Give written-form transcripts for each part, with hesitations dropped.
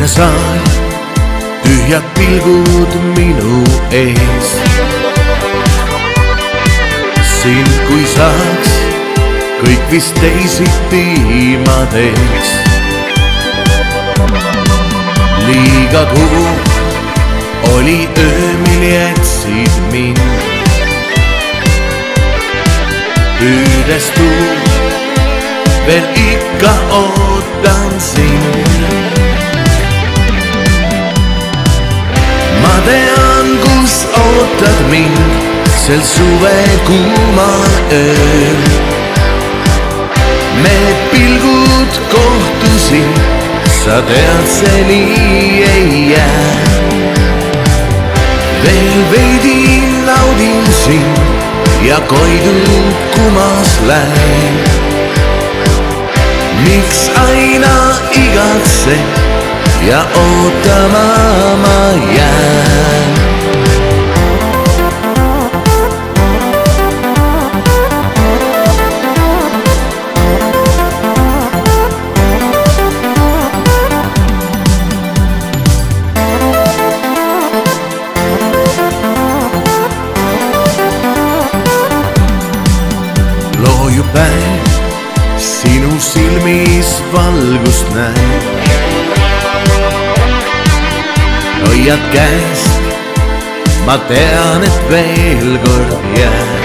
Tühine saal, tühjad pilgud minu ees. Sind kui saaks, kõik vist teisiti ma teeks. Liiga kuum oli öö, mil jätsid mind. Püüdes tuum, veel ikka ootan sind. Ma tean, kus ootad mind sel suve kuumal ööl. Me pilgud kohtusin, sa tead, see nii ei jää. Veel veidi naudin sind ja koidun kumas lähen. Miks aina igatsed ja ootama ma jään? Looju päev, sinu silmis valgust näen. Hoiad käest, ma tean, et veel kord jään.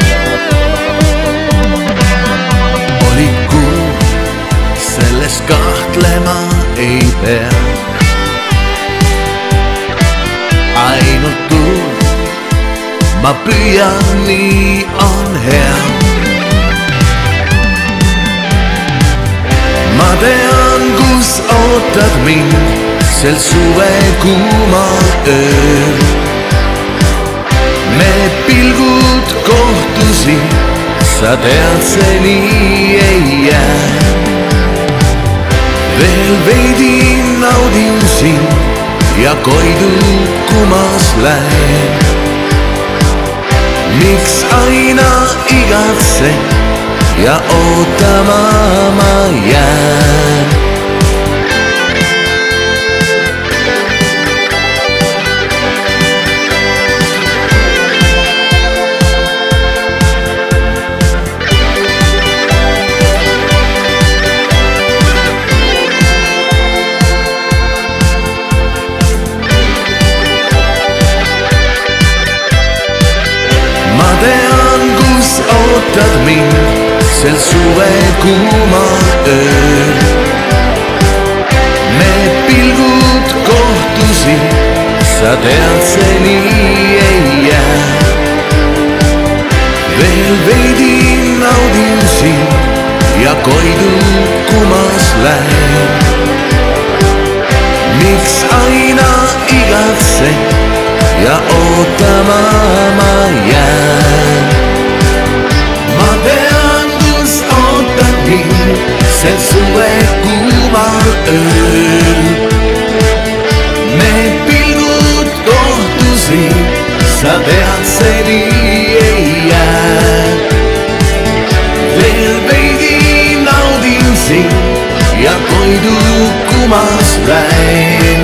Oli kuu, selles kahtlema ei pea. Ainult tuul, ma püüan, nii on hea. Ma tean, kus ootad mind sel suve kuumal ööl. Me pilgud kohtusin, sa tead, see nii ei jää. Veel veidi naudin sind ja koidun kumas lähen. Miks aina igatsed ja ootama ma jään? Ma tean, kus ootad mind sel suve kuumal ööl. Me pilgud kohtusin, sa tead, see nii ei jää. Veel veidi naudin sind ja koidun kumas lähen. Miks aina igatsed ja ootama ma jään? Ma tean, kus ootad mind sel suve kuumal ööl. Me pilgud kohtusin, sa tead, see nii ei jää. Veel veidi naudin sind ja koidun kumas lähen.